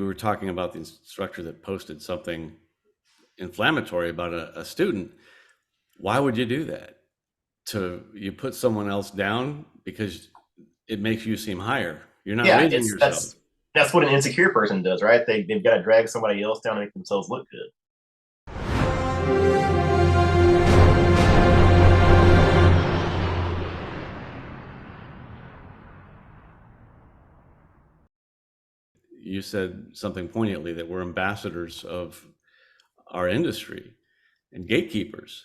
were talking about the instructor that posted something inflammatory about a student. Why would you do that? You put someone else down because it makes you seem higher. You're not Yeah, raising it's yourself. that's what an insecure person does, right? They've got to drag somebody else down to make themselves look good. You said something poignantly that we're ambassadors of our industry and gatekeepers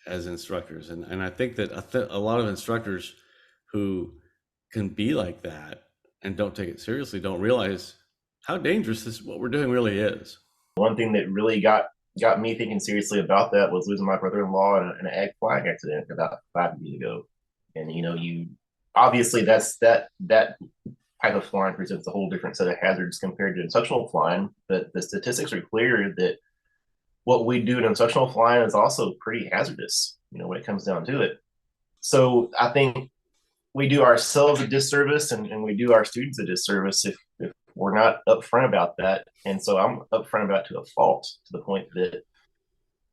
as instructors. And I think that a lot of instructors who can be like that and don't take it seriously don't realize how dangerous what we're doing really is. One thing that really got me thinking seriously about that was losing my brother-in-law in an ag flying accident about 5 years ago. And you obviously that type of flying presents a whole different set of hazards compared to instructional flying. But the statistics are clear that what we do in instructional flying is also pretty hazardous, when it comes down to it. So I think we do ourselves a disservice and we do our students a disservice if we're not upfront about that. And so I'm upfront about it to a fault, to the point that,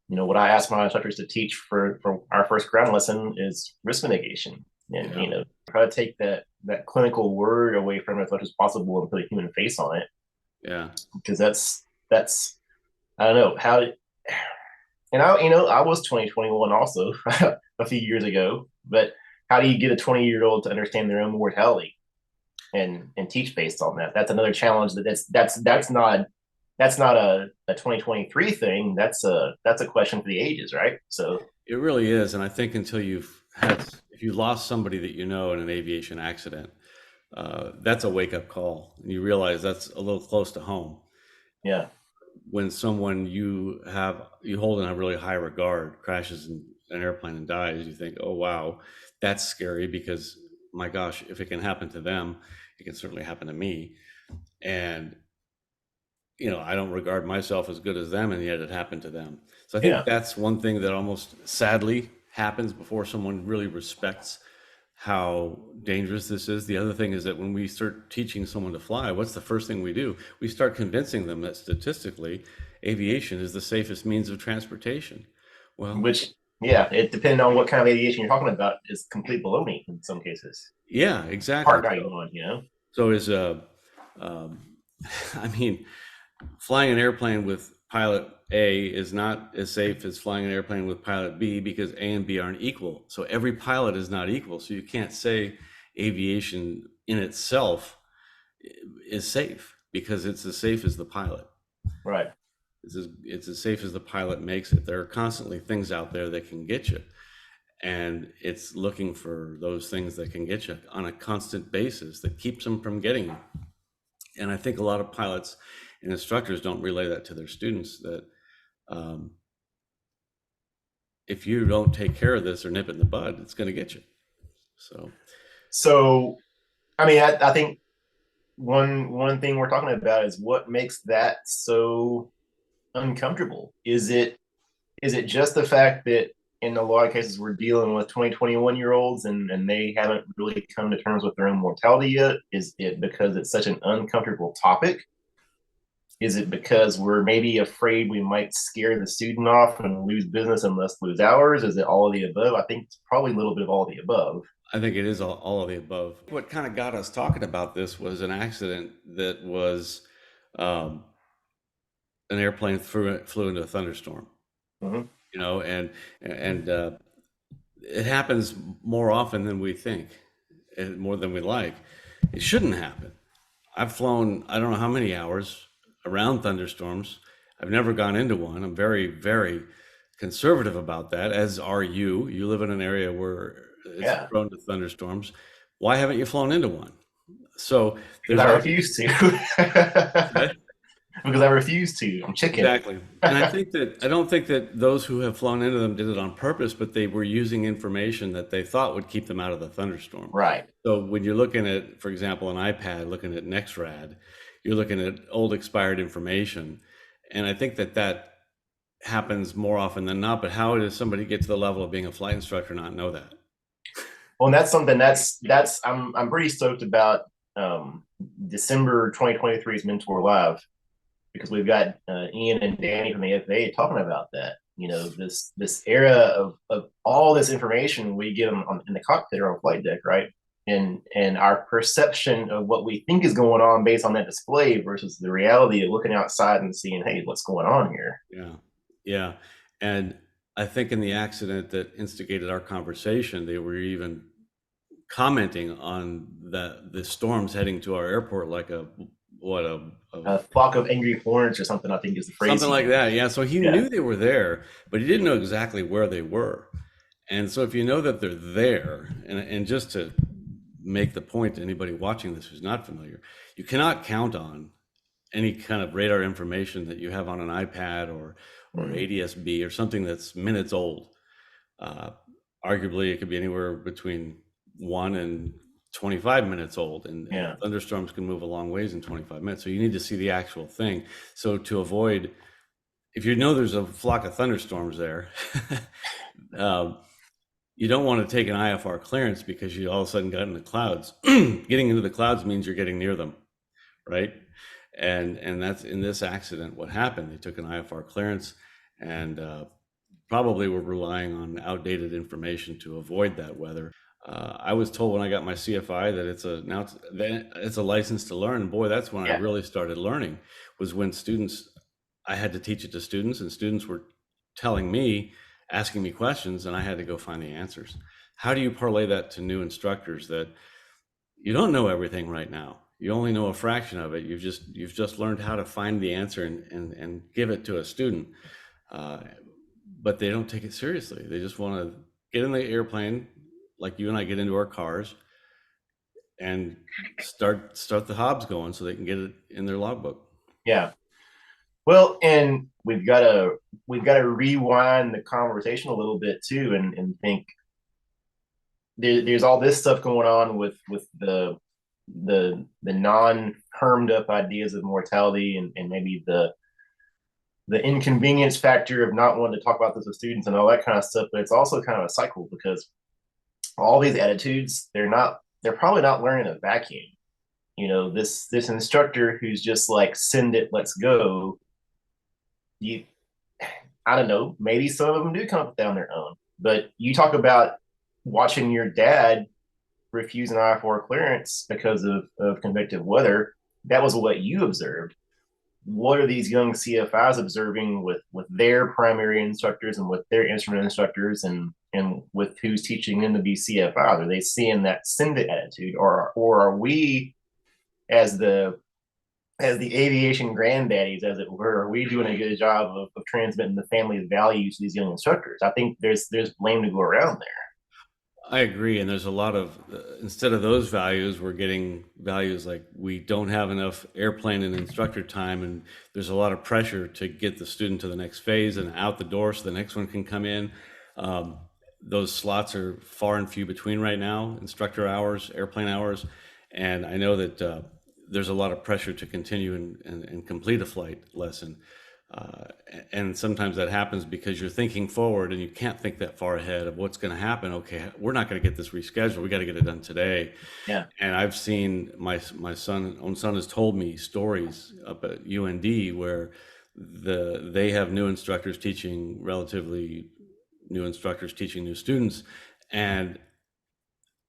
what I ask my instructors to teach for our first ground lesson is risk mitigation. And, Yeah. Try to take that clinical word away from it as much as possible and put a human face on it. Yeah. Because that's I don't know how. And I was 2021 also a few years ago, but how do you get a 20-year-old to understand their own mortality and teach based on that? That's another challenge. That's not a 2023 thing. That's a question for the ages, right? So It really is. And I think until if you lost somebody that you know in an aviation accident, that's a wake up call. And you realize that's a little close to home. yeah, When someone you hold in a really high regard crashes in an airplane and dies, you think, oh, wow, that's scary because my gosh, if it can happen to them, it can certainly happen to me. And, I don't regard myself as good as them, and yet it happened to them. So I think yeah. that's one thing that almost sadly happens before someone really respects how dangerous this is. The other thing is that when we start teaching someone to fly, what's the first thing we do? We start convincing them that statistically, aviation is the safest means of transportation. Well, Which, yeah, it depending on what kind of aviation you're talking about is complete baloney in some cases. yeah, exactly. Part 91, So is um, I mean, flying an airplane with pilot A is not as safe as flying an airplane with pilot B because A and B aren't equal. So every pilot is not equal. So you can't say aviation in itself is safe because it's as safe as the pilot. right. It's as safe as the pilot makes it. There are constantly things out there that can get you. And it's looking for those things that can get you on a constant basis that keeps them from getting you. And I think a lot of pilots and instructors don't relay that to their students, that um, if you don't take care of this or nip it in the bud, it's going to get you. So, So, I mean, I think one thing we're talking about is what makes that so uncomfortable. Is it just the fact that in a lot of cases we're dealing with 2021-year-olds and they haven't really come to terms with their own mortality yet? Is it because it's such an uncomfortable topic? Is it because we're maybe afraid we might scare the student off and lose business and thus lose hours? Is it all of the above? I think it's probably a little bit of all of the above. I think it is all of the above. What kind of got us talking about this was an accident that was um, an airplane flew into a thunderstorm. Mm-hmm. And it happens more often than we think, and more than we like. It shouldn't happen. I've flown I don't know how many hours around thunderstorms. I've never gone into one. I'm very, very conservative about that, as are you. You live in an area where it's Yeah, prone to thunderstorms. Why haven't you flown into one? So because there's I argument. refuse to. Because I refuse to. I'm chicken. Exactly. And I don't think that those who have flown into them did it on purpose, but they were using information that they thought would keep them out of the thunderstorm. Right. So when you're looking at, for example, an iPad, looking at NextRad, you're looking at old expired information. And I think that happens more often than not. But how does somebody get to the level of being a flight instructor and not know that? Well, and that's something I'm pretty stoked about. December 2023's Mentor Live. because we've got Ian and Danny from the FAA talking about that. You know, this era of all this information we get in the cockpit or on flight deck, right? And our perception of what we think is going on based on that display versus the reality of looking outside and seeing, hey, what's going on here? Yeah. Yeah. And I think in the accident that instigated our conversation, they were even commenting on the storms heading to our airport like a what A flock of angry hornets or something, I think is the phrase something he like used. that. Yeah. So he Yeah. knew they were there, but he didn't know exactly where they were. And so if you know that they're there, and just to make the point to anybody watching this who's not familiar, you cannot count on any kind of radar information that you have on an iPad or ADS-B or something that's minutes old. Uh, Arguably, it could be anywhere between 1 and 25 minutes old, and Yeah. thunderstorms can move a long ways in 25 minutes. So you need to see the actual thing. So to avoid, if you know there's a flock of thunderstorms there, um, you don't want to take an IFR clearance because you all of a sudden got in the clouds. Getting into the clouds means you're getting near them, right? And that's in this accident what happened. They took an IFR clearance and probably were relying on outdated information to avoid that weather. I was told when I got my CFI that it's a license to learn. And boy, that's when I Yeah. really started learning. Was when I had to teach it to students, and students were telling me, asking me questions, and I had to go find the answers. How do you parlay that to new instructors that you don't know everything right now? You only know a fraction of it. You've just learned how to find the answer and give it to a student. Uh, but they don't take it seriously. They just want to get in the airplane like you and I get into our cars and start the hobs going so they can get it in their logbook. Yeah. Well, and we've got to rewind the conversation a little bit too, and think there's all this stuff going on with the non hermed up ideas of mortality, and maybe the inconvenience factor of not wanting to talk about this with students and all that kind of stuff. But it's also kind of a cycle because all these attitudes, they're probably not learning in a vacuum. You know, this instructor who's just like, send it, let's go. You, I don't know, maybe some of them do come up down their own. But you talk about watching your dad refuse an I-4 clearance because of convective weather. That was what you observed. What are these young CFIs observing with their primary instructors and with their instrument instructors, and with who's teaching them to be CFIs? Are they seeing that send it attitude, or are we, as the aviation granddaddies, as it were, are we doing a good job of transmitting the family's values to these young instructors? I think there's blame to go around there. I agree. And there's a lot of, instead of those values, we're getting values like we don't have enough airplane and instructor time. And there's a lot of pressure to get the student to the next phase and out the door so the next one can come in. Those slots are far and few between right now, instructor hours, airplane hours. And I know that there's a lot of pressure to continue and complete a flight lesson. Uh, and sometimes that happens because you're thinking forward and you can't think that far ahead of what's going to happen. Okay, we're not going to get this rescheduled. We got to get it done today. Yeah. And I've seen my own son has told me stories up at UND where they have new instructors teaching relatively new instructors teaching new students, and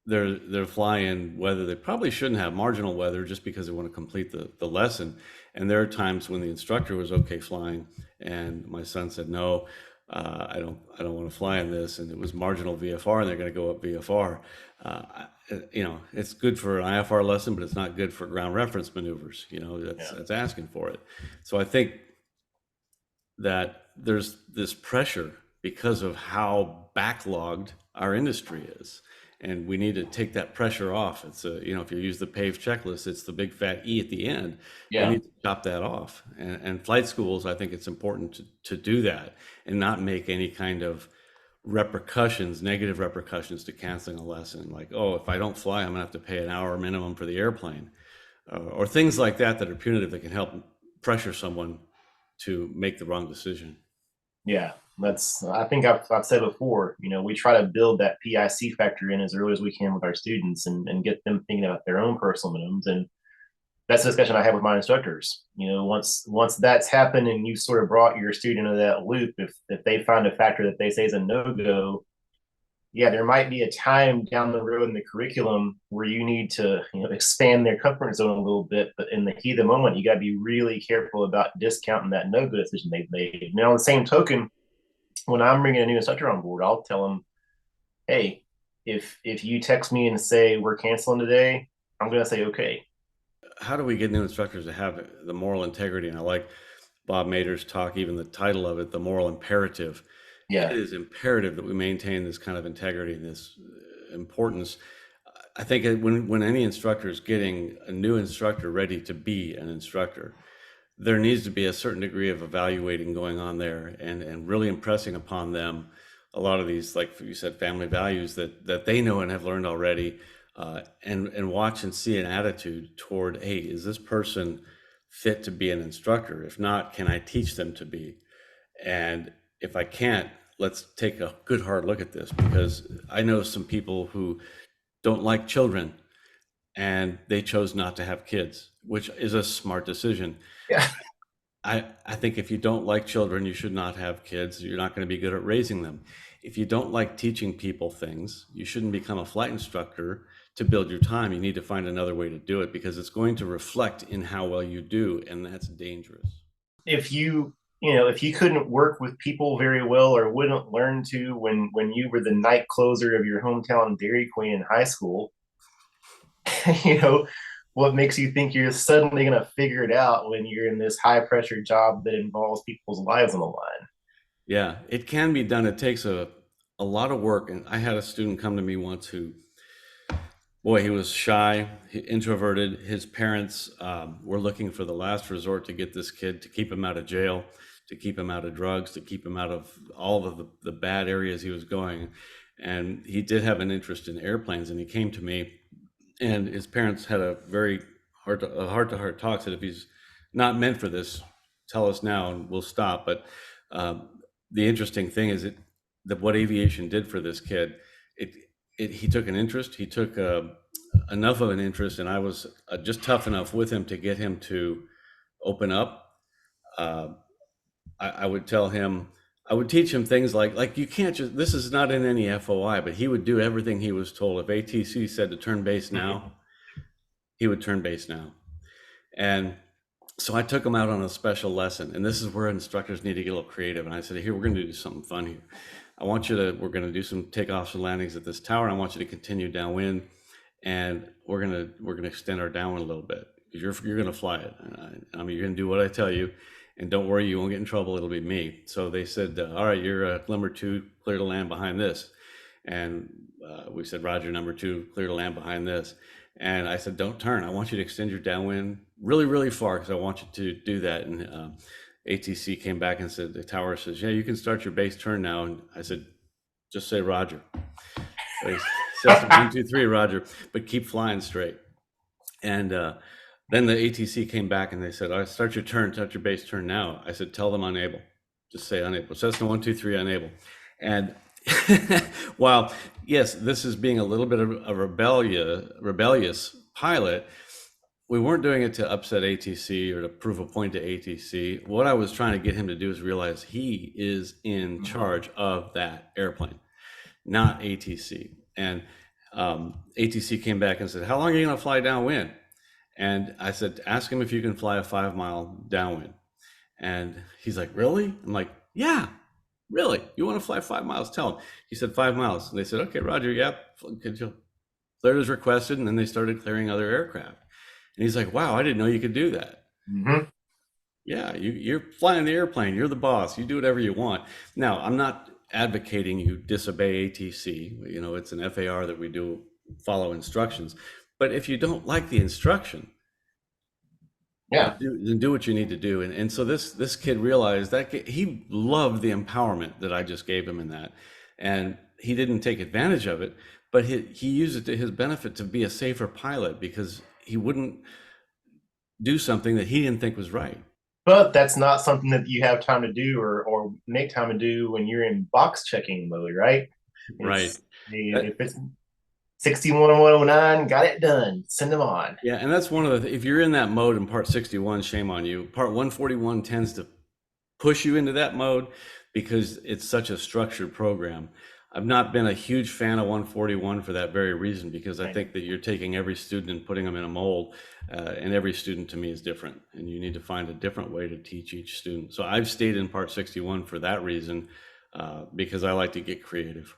they're flying weather they probably shouldn't have, marginal weather, just because they want to complete the lesson. And there are times when the instructor was okay flying and my son said no, I don't want to fly in this, and it was marginal VFR and they're going to go up VFR. It's good for an IFR lesson, but it's not good for ground reference maneuvers. That's asking for it. So I think that there's this pressure because of how backlogged our industry is, and we need to take that pressure off. It's if you use the PAVE checklist, it's the big fat E at the end. We need to chop that off. And flight schools, I think it's important to do that and not make any kind of negative repercussions to canceling a lesson. Like, oh, if I don't fly, I'm gonna have to pay an hour minimum for the airplane, or things like that are punitive, that can help pressure someone to make the wrong decision. Yeah, I think I've said before, we try to build that PIC factor in as early as we can with our students, and get them thinking about their own personal minimums. And that's the discussion I have with my instructors. You know, once that's happened and you sort of brought your student into that loop, if they find a factor that they say is a no go, yeah, there might be a time down the road in the curriculum where you need to, expand their comfort zone a little bit. But in the heat of the moment, you got to be really careful about discounting that no go decision they've made. Now, on the same token, when I'm bringing a new instructor on board, I'll tell them, hey, if you text me and say we're canceling today, I'm gonna say okay. How do we get new instructors to have the moral integrity? And I like Bob Mader's talk, even the title of it, the moral imperative. It Yeah, is imperative that we maintain this kind of integrity and this importance. I think when any instructor is getting a new instructor ready to be an instructor, there needs to be a certain degree of evaluating going on there, and really impressing upon them a lot of these, like you said, family values that they know and have learned already, and watch and see an attitude toward, hey, is this person fit to be an instructor? If not, can I teach them to be? And if I can't, let's take a good hard look at this, because I know some people who don't like children and they chose not to have kids, which is a smart decision. yeah. I think if you don't like children, you should not have kids. You're not going to be good at raising them. If you don't like teaching people things, you shouldn't become a flight instructor to build your time. You need to find another way to do it, because it's going to reflect in how well you do, and that's dangerous. If if you couldn't work with people very well or wouldn't learn to when you were the night closer of your hometown Dairy Queen in high school, you know, what makes you think you're suddenly going to figure it out when you're in this high pressure job that involves people's lives on the line? Yeah, it can be done. It takes a lot of work. And I had a student come to me once who, boy, he was shy, introverted. His parents were looking for the last resort to get this kid, to keep him out of jail, to keep him out of drugs, to keep him out of all of the bad areas he was going. And he did have an interest in airplanes, and he came to me, and his parents had a very heart-to-heart talk. Said, if he's not meant for this, tell us now and we'll stop. But um, the interesting thing is that what aviation did for this kid, it, he took an interest. He took enough of an interest, and I was just tough enough with him to get him to open up. Uh, I would tell him, I would teach him things like you can't just. This is not in any FOI, but he would do everything he was told. If ATC said to turn base now, he would turn base now. And so I took him out on a special lesson, and this is where instructors need to get a little creative. And I said, here, we're going to do something fun here. We're going to do some takeoffs and landings at this tower. And I want you to continue downwind, and we're going to extend our downwind a little bit, because you're going to fly it. I mean, you're going to do what I tell you, and don't worry, you won't get in trouble. It'll be me. So they said, all right, you're number two, clear to land behind this. And we said, Roger, number two, clear to land behind this. And I said, don't turn. I want you to extend your downwind really, really far, because I want you to do that. And ATC came back and said, the tower says, yeah, you can start your base turn now. And I said, just say Roger. So he says 1, 2, 3, Roger, but keep flying straight. And then the ATC came back and they said, all right, start your turn, start your base turn now. I said, tell them unable. Just say unable. Cessna 1, 2, 3, unable. And while, yes, this is being a little bit of a rebellious pilot, we weren't doing it to upset ATC or to prove a point to ATC. What I was trying to get him to do is realize he is in charge of that airplane, not ATC. And ATC came back and said, how long are you going to fly downwind? And I said, ask him if you can fly a 5-mile downwind. And he's like, really? I'm like, yeah, really? You want to fly 5 miles? Tell him. He said 5 miles. And they said, okay, Roger, yep. Cleared as requested. And then they started clearing other aircraft. And he's like, wow, I didn't know you could do that. Mm-hmm. Yeah, you're flying the airplane. You're the boss. You do whatever you want. Now, I'm not advocating you disobey ATC. You know, it's an FAR that we do follow instructions. But if you don't like the instruction, Yeah. then do what you need to do. And so this kid realized that he loved the empowerment that I just gave him in that. And he didn't take advantage of it, but he used it to his benefit to be a safer pilot, because he wouldn't do something that he didn't think was right. But that's not something that you have time to do or make time to do when you're in box checking mode, right? Right. It's if That, it's 61 109, got it done. Send them on. Yeah, and that's one of the, if you're in that mode in part 61, shame on you. Part 141 tends to push you into that mode because it's such a structured program. I've not been a huge fan of 141 for that very reason, because I Right. think that you're taking every student and putting them in a mold, and every student to me is different, and you need to find a different way to teach each student. So I've stayed in part 61 for that reason, because I like to get creative.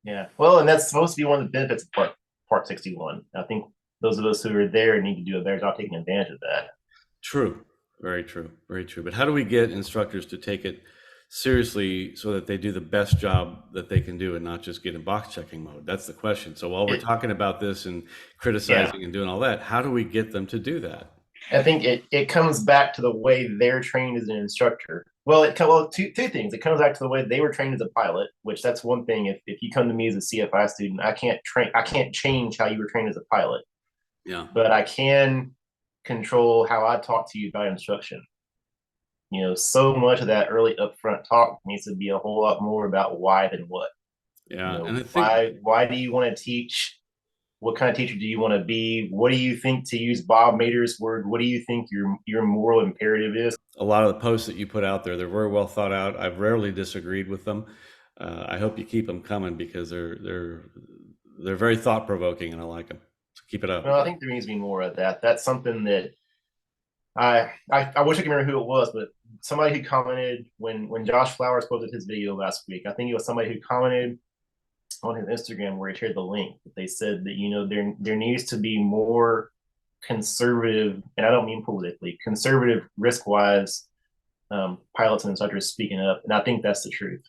Yeah. Well, and that's supposed to be one of the benefits of part 61. I think those of us who are there need to do a better job taking advantage of that. True. Very true. Very true. But how do we get instructors to take it seriously so that they do the best job that they can do and not just get in box checking mode? That's the question. So while we're It, talking about this and yeah. criticizing and doing all that, how do we get them to do that? I think it comes back to the way they're trained as an instructor. Well, two things. It comes back to the way they were trained as a pilot, which that's one thing. If you come to me as a CFI student, I can't change how you were trained as a pilot, Yeah. but I can control how I talk to you about instruction. So much of that early upfront talk needs to be a whole lot more about why than what. Yeah. And I think Why do you want to teach? What kind of teacher do you want to be? What do you think, to use Bob Mader's word, what do you think your moral imperative is? a lot of the posts that you put out there, they're very well thought out. I've rarely disagreed with them. I hope you keep them coming because they're very thought provoking, and I like them. So keep it up. Well, I think there needs to be more of that. That's something that I wish I could remember who it was, but somebody who commented when Josh Flowers posted his video last week. I think it was somebody who commented on his Instagram where he shared the link. They said that there needs to be more conservative, and I don't mean politically conservative, risk wise pilots and instructors speaking up, and I think that's the truth.